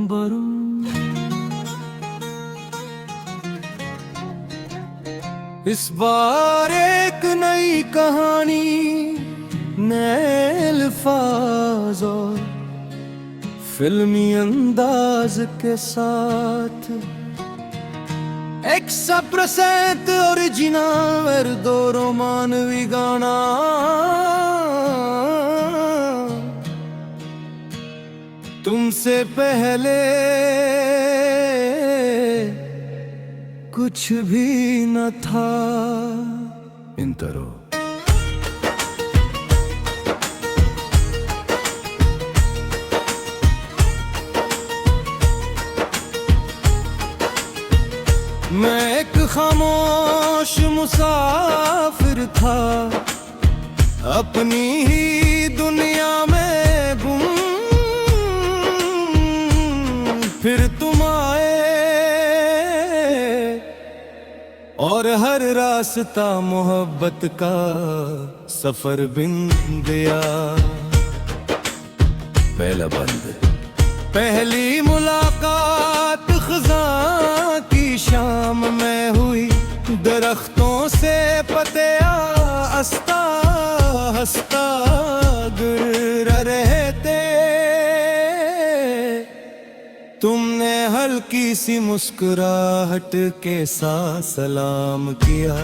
बरूं। इस बार एक नई कहानी नए अल्फाज और फिल्मी अंदाज के साथ 100% ओरिजिनल verdo रोमानवी गाना तुमसे पहले कुछ भी न था। इंतरो मैं एक खामोश मुसाफिर था अपनी ही दुनिया में गुम। फिर तुम आए और हर रास्ता मोहब्बत का सफर बिन गया। पहला बंद पहली मुलाकात खज़ां की शाम में हुई। दरख्तों से पत्ते आस्ता हंसता गिर रहे थे। तुमने हल्की सी मुस्कुराहट के साथ सलाम किया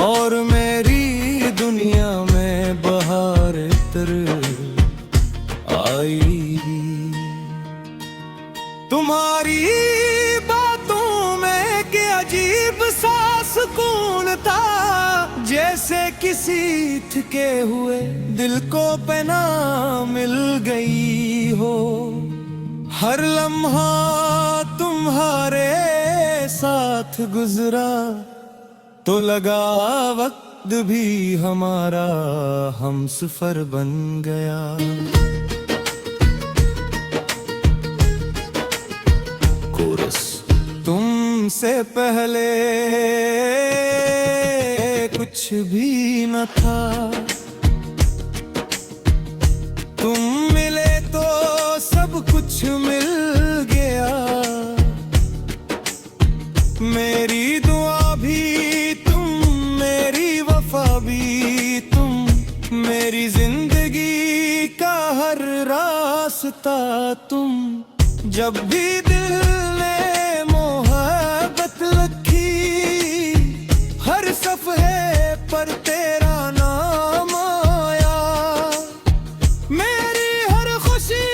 और मेरी दुनिया में बहार इतर आई। तुम्हारी बातों में के अजीब सा सुकून था, जैसे किसी थके हुए दिल को पना मिल गई हो। हर लम्हा तुम्हारे साथ गुजरा तो लगा वक्त भी हमारा हमसफर बन गया। कोरस तुमसे पहले कुछ भी न था। तुम मिले तो सब कुछ मिल गया। मेरी दुआ भी तुम, मेरी वफा भी तुम, मेरी जिंदगी का हर रास्ता तुम। जब भी दिल ने मोहब्बत लिखी, हर सफ़हे पर तेरा नाम आया। मेरी हर खुशी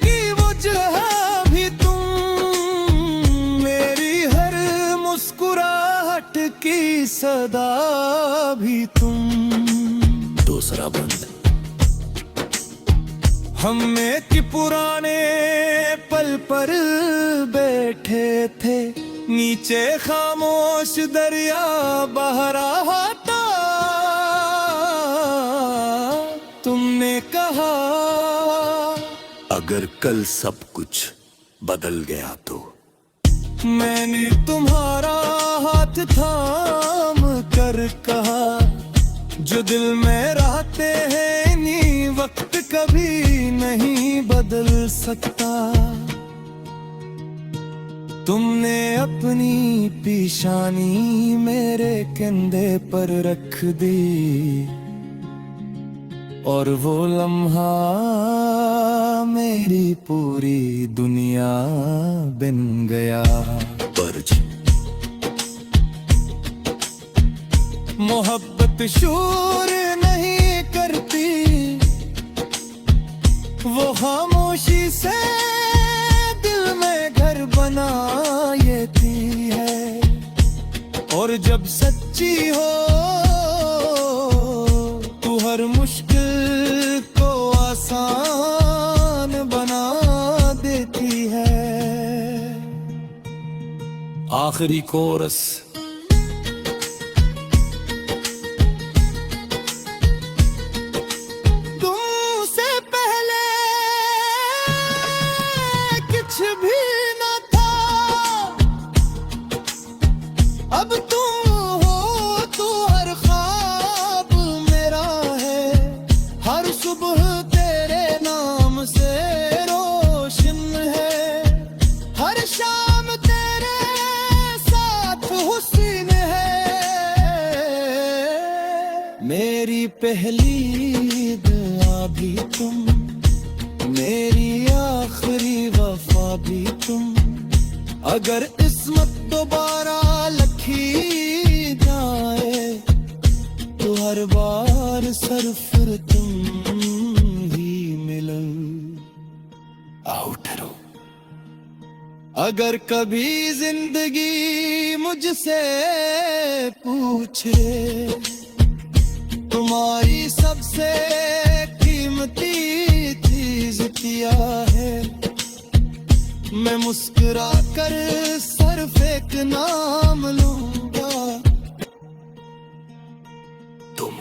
की वजह भी तुम, मेरी हर मुस्कुराहट की सदा भी तुम। दूसरा बंद हम एक पुराने पल पर बैठे थे। नीचे खामोश दरिया बह रहा था। तुमने कहा अगर कल सब कुछ बदल गया तो। मैंने तुम्हारा हाथ थाम कर कहा, जो दिल में रहते हैं इन्हीं वक्त कभी नहीं बदल सकता। तुमने अपनी पेशानी मेरे कंधे पर रख दी और वो लम्हा मेरी पूरी दुनिया बन गया। बर्ज मोहब्बत शोर नहीं करती, वो खामोशी से दिल में घर बनाती है। और जब सच्ची हो तू हर मुश्किल को आसान बना देती है। आखिरी कोरस अब तुम हो तो हर ख्वाब मेरा है। हर सुबह तेरे नाम से रोशन है। मेरी पहली दुआ भी तुम, मेरी आखिरी वफा भी तुम। अगर किस्मत दोबारा लखी जाए तो हर बार सरफर तुम ही मिलो। आओ ठहरो। अगर कभी जिंदगी मुझसे पूछे तुम्हारी सबसे कीमती चीज क्या है, मैं मुस्कुरा कर सिर्फ एक नाम लूंगा, तुम।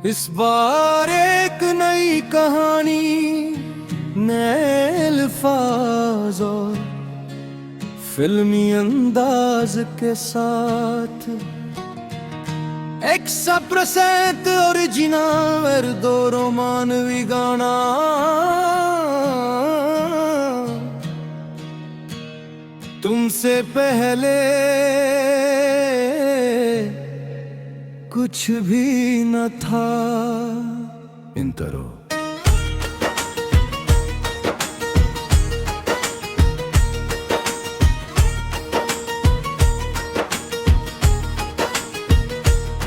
इस बार एक नई कहानी, नए अल्फाज और फिल्मी अंदाज के साथ, 100% ओरिजिनल दो रोमानवी गाना। तुमसे पहले कुछ भी न था। इंतरो।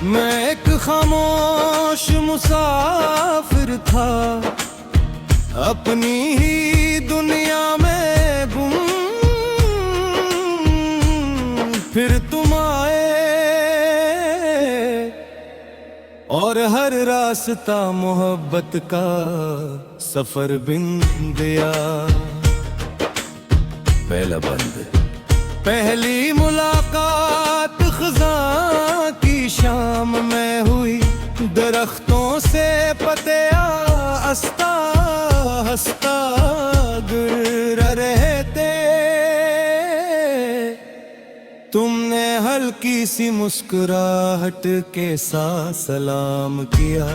मैं एक खामोश मुसाफिर था, अपनी ही दुनिया में गुम। फिर तुम आए और हर रास्ता मोहब्बत का सफर बिन गया। पहला बंद, पहली मुलाकात खज़ां की शाम में हुई, दरख्तों से पते हंसता हंसता गिर रहे थे। तुमने हल्की सी मुस्कुराहट के साथ सलाम किया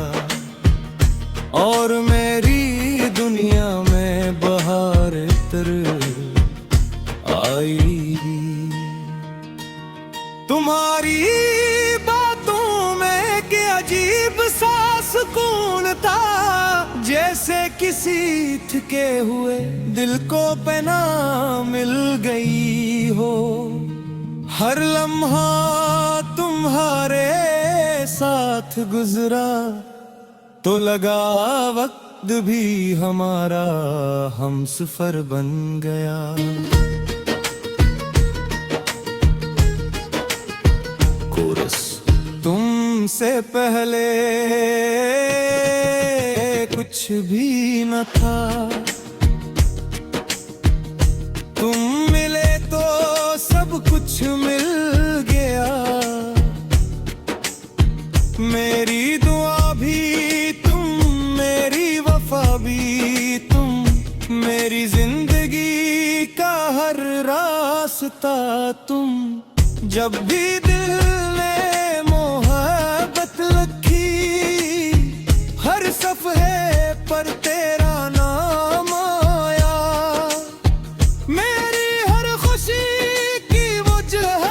और मेरी दुनिया में बहार तर आई। तुम्हारी बातों में के अजीब सा सुकून था, जैसे किसी थके हुए दिल को पनाह मिल गई हो। हर लम्हा तुम्हारे साथ गुजरा तो लगा वक्त भी हमारा हमसफर बन गया। कोरस। तुमसे पहले कुछ भी न था, तुम मिले तो सब कुछ मिल गया। मेरी दुआ भी तुम, मेरी वफा भी तुम, मेरी जिंदगी का हर रास्ता तुम। जब भी दिल ने मोहब्बत रखी, हर सफ़े पर तेरा नाम आया। मेरी हर खुशी की वजह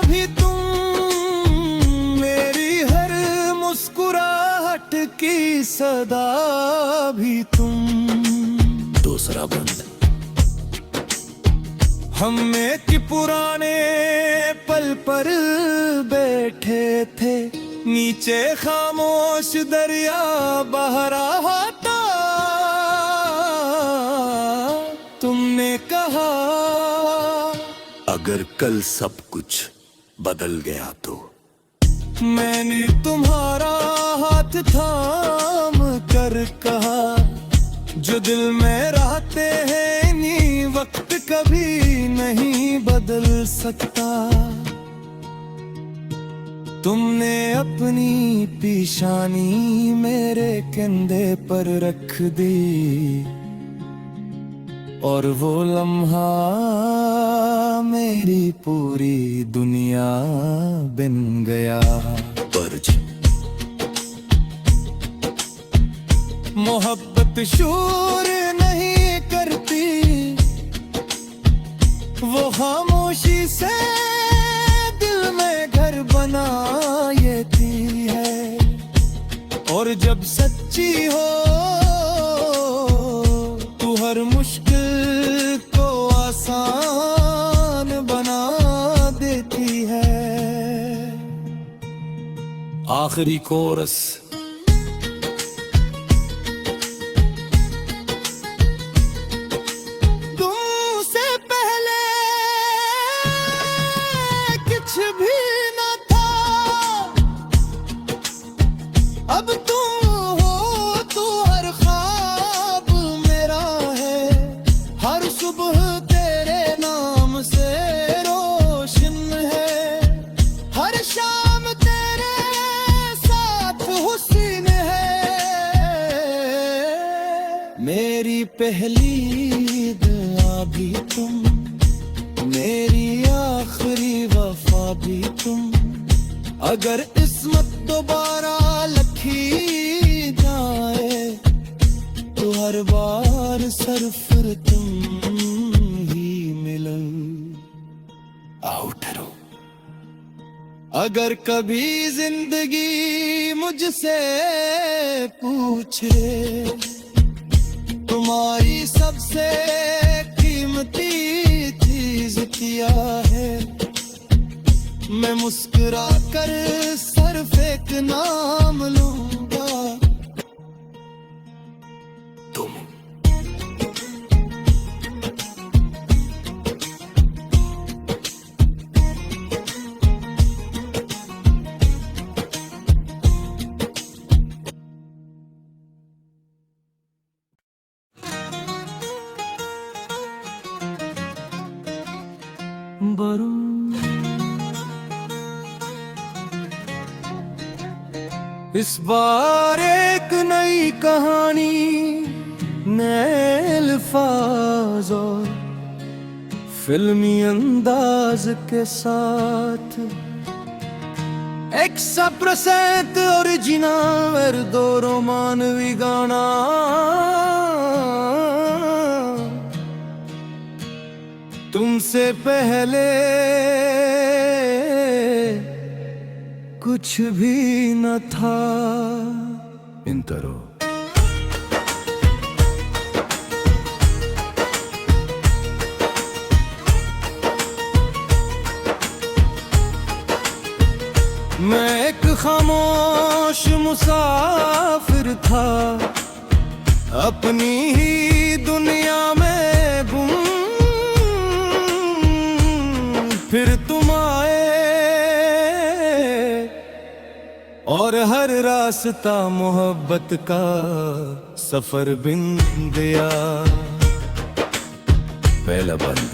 भी तुम, मेरी हर मुस्कुराहट की सदा भी तुम। दूसरा बंद। हम एक पुराने पल पर बैठे थे, नीचे खामोश दरिया बह रहा था। तुमने कहा अगर कल सब कुछ बदल गया तो। मैंने तुम्हारा हाथ थाम कर कहा, जो दिल में रहते हैं नी वक्त कभी नहीं बदल सकता। तुमने अपनी पेशानी मेरे कंधे पर रख दी और वो लम्हा मेरी पूरी दुनिया बन गया। बर्ज मोहब्बत शोर नहीं करती, वो खामोशी से दिल में घर बनाती है। और जब सच्ची हो तू हर मुश्किल को आसान बना देती है। आखिरी कोरस। तुमसे पहले कुछ भी न था, अब तुम हो तो हर ख्वाब मेरा है। हर सुबह तेरे नाम से रोशन है, हर शाम तेरे साथ हुस्न है। मेरी पहली दुआ भी तुम, मेरी आखिरी वफा भी तुम। अगर किस्मत दोबारा लखी जाए तो हर बार सरफर तुम ही मिलो। आओ ठहरो। अगर कभी जिंदगी मुझसे पूछे तुम्हारी सबसे कीमती चीज क्या है, मैं मुस्कुरा कर सिर्फ एक नाम लूंगा। तुम इस बार एक नई कहानी, नए अल्फाज और फिल्मी अंदाज के साथ, 100% ओरिजिनल दो रोमानवी गाना। तुमसे पहले कुछ भी न था। इंतरो। मैं एक खामोश मुसाफिर था, अपनी ही दुनिया में गुम। फिर तुम आए और हर रास्ता मोहब्बत का सफर बिन गया। पहला बंद।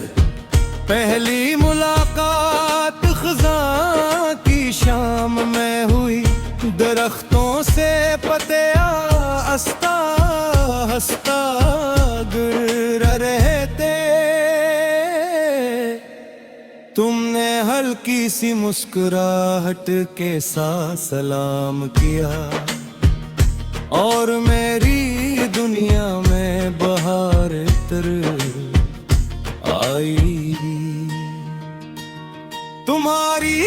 पहली मुलाकात खज़ां की शाम में हुई, दरख्तों से पते आस्ता हंसता गिर रहे थे। तुमने हल्की सी मुस्कुराहट के साथ सलाम किया और मेरी दुनिया में बहार तर आई। तुम्हारी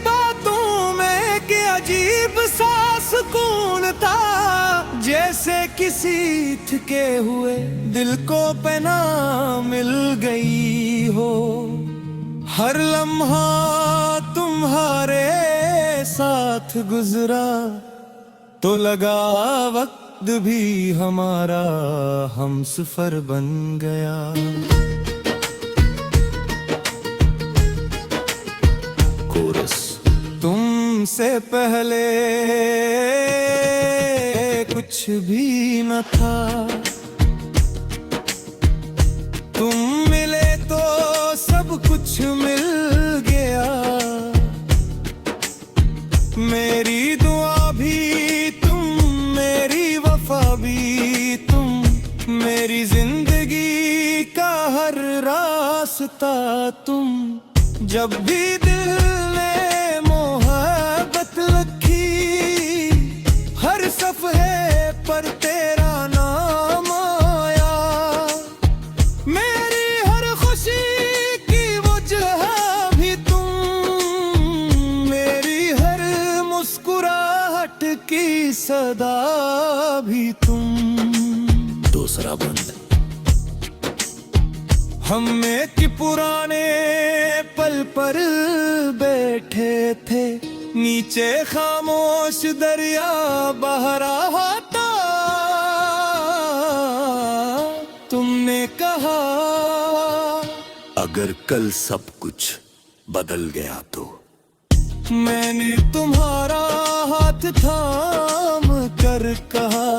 बातों में के अजीब सा सुकून था, जैसे किसी थके हुए दिल को पना मिल गई हो। हर लम्हा तुम्हारे साथ गुजरा तो लगा वक्त भी हमारा हमसफर बन गया। कोरस। तुमसे पहले कुछ भी न था, तुम मिले तो सब कुछ मिल गया। मेरी दुआ भी तुम, मेरी वफा भी तुम, मेरी जिंदगी हर रास्ता तुम। जब भी दिल ने मोहब्बत रखी, हर सफ़हे पर तेरा नाम आया। मेरी हर खुशी की वजह भी तुम, मेरी हर मुस्कुराहट की सदा भी तुम। दूसरा बंद। हम एक पुराने पल पर बैठे थे, नीचे खामोश दरिया बह रहा था। तुमने कहा अगर कल सब कुछ बदल गया तो। मैंने तुम्हारा हाथ थाम कर कहा,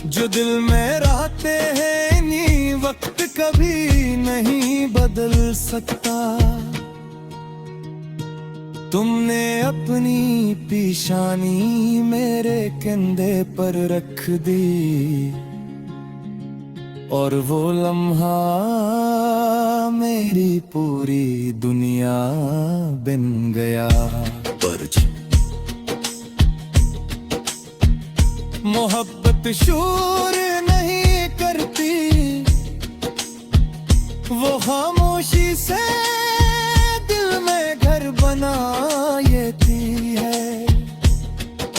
जो दिल में रहते हैं इन्हीं वक्त कभी नहीं बदल सकता। तुमने अपनी पेशानी मेरे कंधे पर रख दी, और वो लम्हा मेरी पूरी दुनिया बन गया। बर्ज। मोहब्बत शोर नहीं करती, वो खामोशी से दिल में घर बनाती है।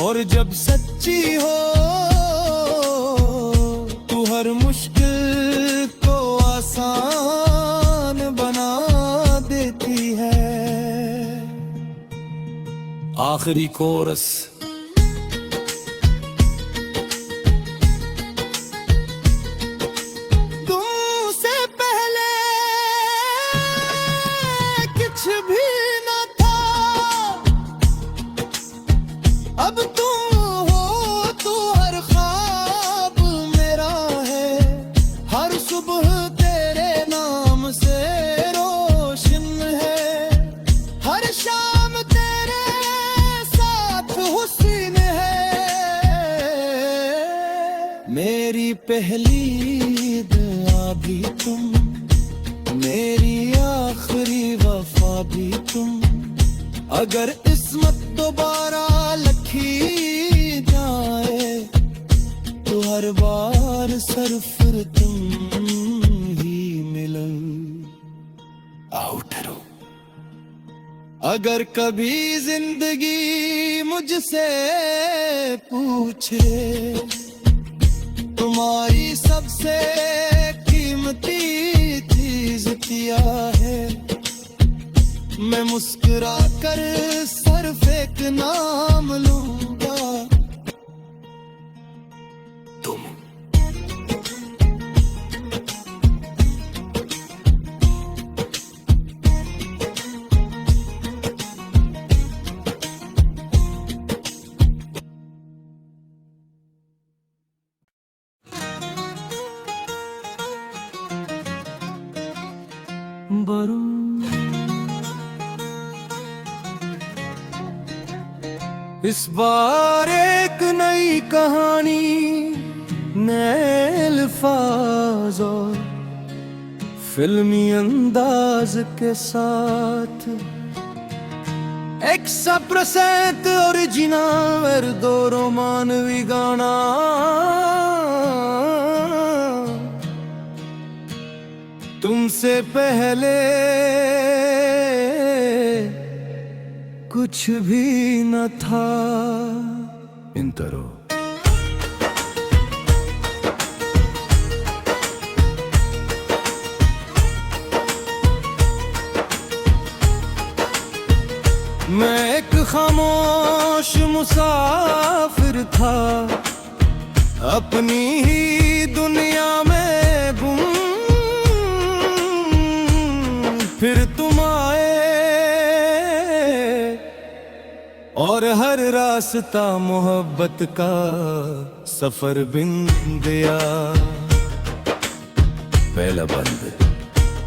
और जब सच्ची हो तू हर मुश्किल को आसान बना देती है। आखिरी कोरस। अब तुम हो तो हर ख्वाब मेरा है, हर सुबह तेरे नाम से रोशन है। हर शाम तेरे साथ हुस्न है। मेरी पहली दुआ भी तुम, मेरी आखिरी वफा भी तुम। अगर किस्मत दोबारा लखी जाए तो हर बार सरफर तुम ही मिलो। आउटरो। अगर कभी जिंदगी मुझसे पूछे तुम्हारी सबसे कीमती चीज क्या है, मैं मुस्कुरा कर सिर्फ एक नाम लूंगा। तुम। इस बार एक नई कहानी, नए अल्फाज और फिल्मी अंदाज के साथ, 100% ओरिजिनल verdo romanवी गाना। तुमसे पहले कुछ भी न था। इंतरो। मैं एक खामोश मुसाफिर था, अपनी ही दुनिया में गुम। फिर तुम आए और हर रास्ता मोहब्बत का सफर बिन गया। पहला बंद।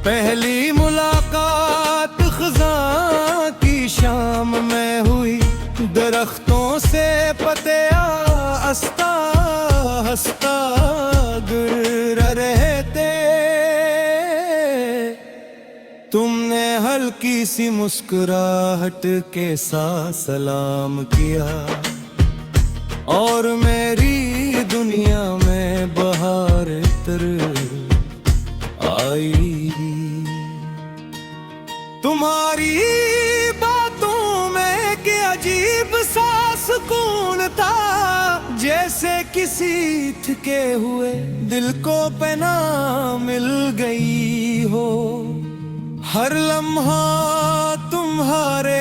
पहली मुलाकात खज़ां की शाम में हुई, दरख्तों से पतिया हंसता हंसता गिर रहे थे। तुमने हल्की सी मुस्कुराहट के साथ सलाम किया और मेरी दुनिया में बहार इतर आई। तुम्हारी बातों में के अजीब सा सुकून था, जैसे किसी थके हुए दिल को पना मिल गई हो। हर लम्हा तुम्हारे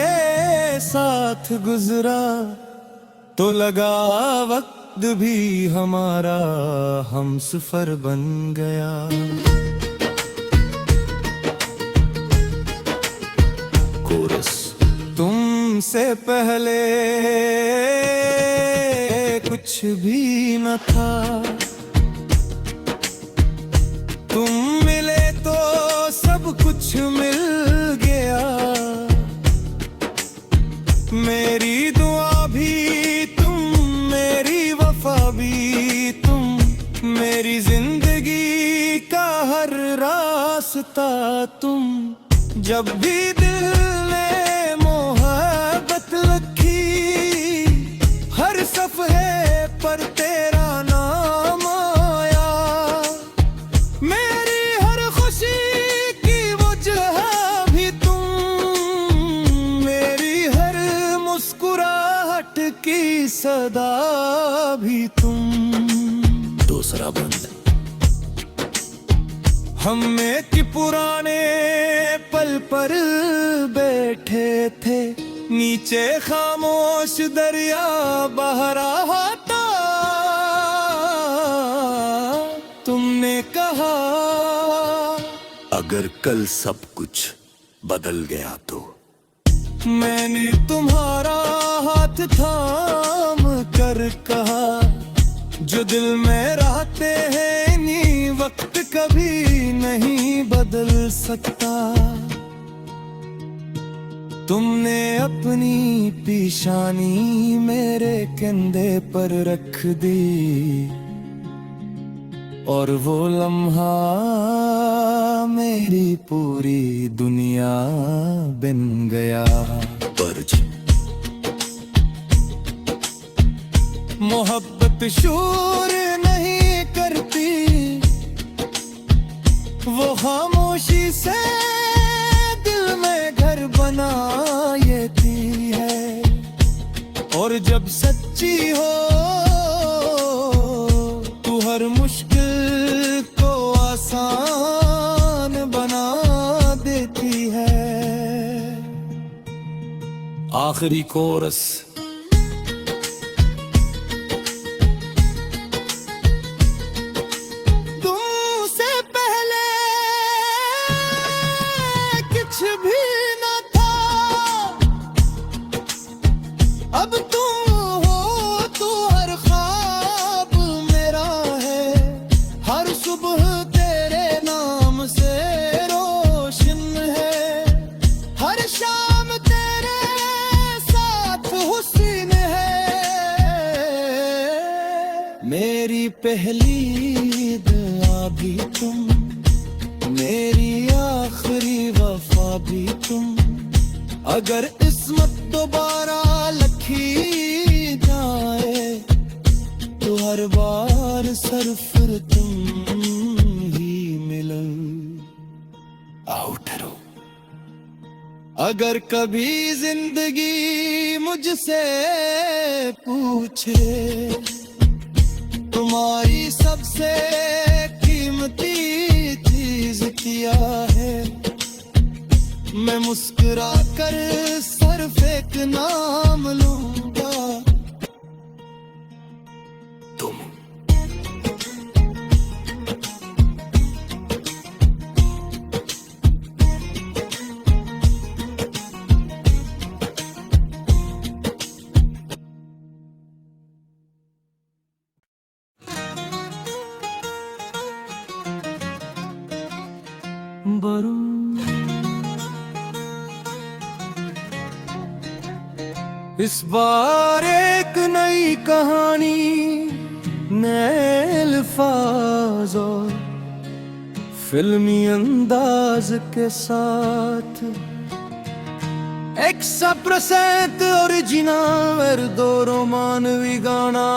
साथ गुजरा तो लगा वक्त भी हमारा हमसफर बन गया। कोरस। तुमसे पहले कुछ भी न था, तुम मिले तो सब कुछ मिल गया। मेरी दुआ भी तुम, मेरी वफा भी तुम, मेरी जिंदगी का हर रास्ता तुम। जब भी दिल ने मोहब्बत रखी, हर सफ़े पर तेरा नाम आया। मेरी हर खुशी की वजह भी तुम, मेरी हर मुस्कुराहट की सदा भी तुम। दूसरा बंद। हम एक पुराने पल पर बैठे थे, नीचे खामोश दरिया बह रहा था। तुमने कहा अगर कल सब कुछ बदल गया तो। मैंने तुम्हारा हाथ थाम कर कहा, जो दिल में रहते हैं इन्हीं वक्त कभी नहीं बदल सकता। तुमने अपनी पेशानी मेरे कंधे पर रख दी और वो लम्हा मेरी पूरी दुनिया बन गया। बर्ज। मोहब्बत शोर नहीं करती, वो खामोशी से दिल में घर बनाती है। और जब सच्ची हो तू हर मुश्किल को आसान बना देती है। आखिरी कोरस। अब तुम हो तो हर ख्वाब मेरा है, हर सुबह तेरे नाम से रोशन है। हर शाम तेरे साथ हुस्न है। मेरी पहली दुआ भी तुम, मेरी आखिरी वफा भी तुम। अगर किस्मत दोबारा लखी जाए तो हर बार सरफर तुम ही मिलो। आउटरो। अगर कभी जिंदगी मुझसे पूछे तुम्हारी सबसे कीमती चीज क्या है, मैं मुस्कुरा कर सिर्फ एक नाम लूंगा, तुम। इस बार एक नई कहानी, नए अल्फाज और फिल्मी अंदाज के साथ 100% ओरिजिनल दो रोमानवी गाना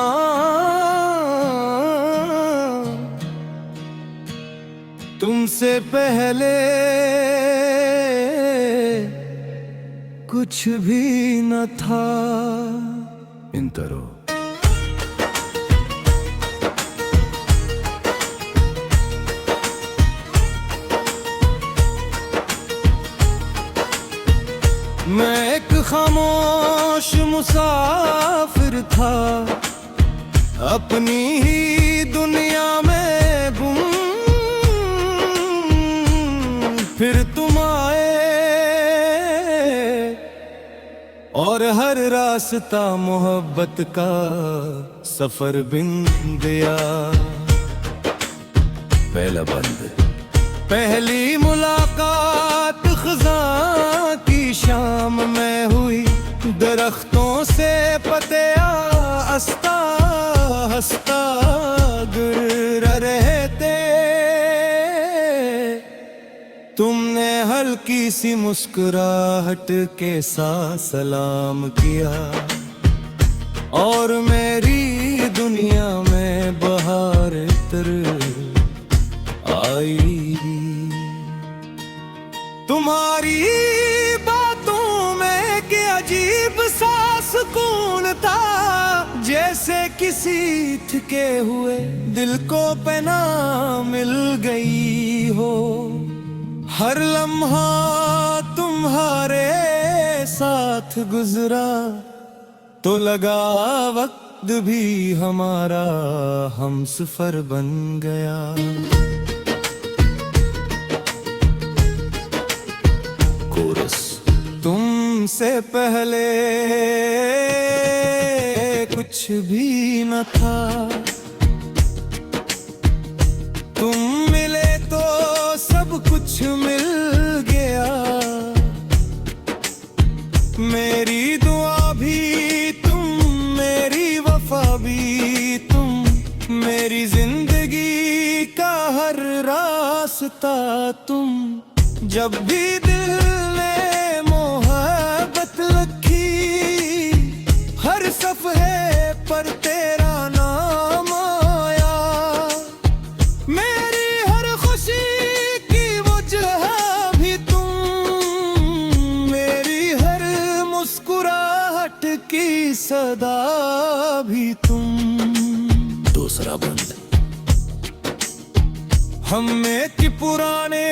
तुमसे पहले कुछ भी न था। इंतरो मैं एक खामोश मुसाफिर था अपनी ही दुनिया में गुम। फिर तुम आए और हर रास्ता मोहब्बत का सफर बिन गया। पहला बंद पहली मुलाकात खज़ां की शाम में हुई। दरख्तों से पते हंसता हंसता गिर रहे थे। तुमने हल्की सी मुस्कुराहट के साथ सलाम किया और मेरी दुनिया में बहार इतर आई। तुम्हारी बातों में के अजीब सा सुकून था, जैसे किसी थके हुए दिल को पना मिल गई हो। हर लम्हा तुम्हारे साथ गुजरा तो लगा वक्त भी हमारा हमसफर बन गया। कोरस तुमसे पहले कुछ भी न था। तुम मिले तो सब कुछ मिल गया। मेरी दुआ भी तुम, मेरी वफा भी तुम, मेरी जिंदगी का हर रास्ता तुम। जब भी दिल ने मोहब्बत रखी, हर सफ़हे पर तेरा नाम आया। मेरी हर खुशी की वजह भी तुम, मेरी हर मुस्कुराहट की सदा भी तुम। दूसरा बंद हम एक पुराने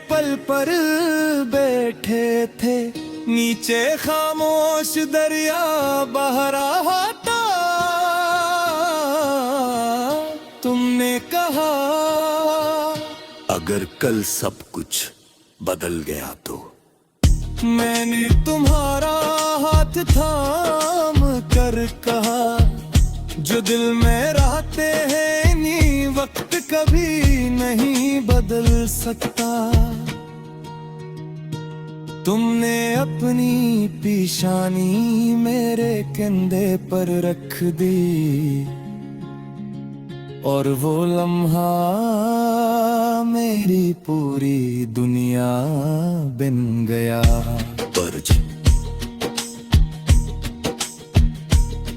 पल पर बैठे थे, नीचे खामोश दरिया बह रहा था। तुमने कहा अगर कल सब कुछ बदल गया तो। मैंने तुम्हारा हाथ थाम कर कहा, जो दिल में रहते हैं इन्हीं वक्त कभी नहीं बदल सकता। तुमने अपनी पेशानी मेरे कंधे पर रख दी और वो लम्हा मेरी पूरी दुनिया बन गया। बर्ज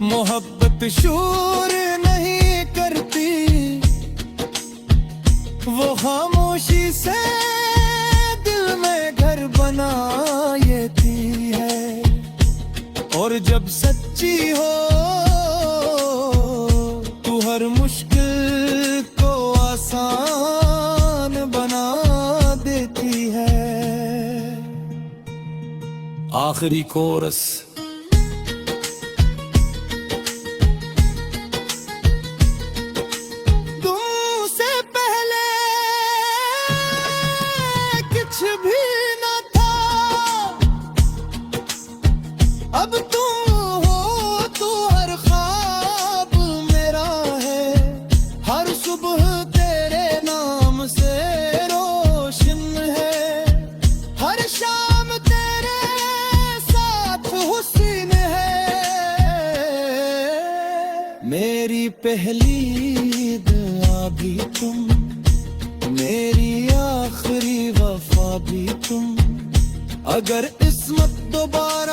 मोहब्बत शोर नहीं करती, वो खामोशी से दिल में घर बनाती है। और जब सच्ची हो तू हर मुश्किल को आसान बना देती है। आखिरी कोरस कुछ भी न था, अब तुम हो तो हर ख्वाब मेरा है। हर सुबह तेरे नाम से रोशन है, हर शाम तेरे साथ हुस्न है। मेरी पहली दुआ भी तुम, मेरी आखिरी वफा भी तुम, अगर किस्मत दोबारा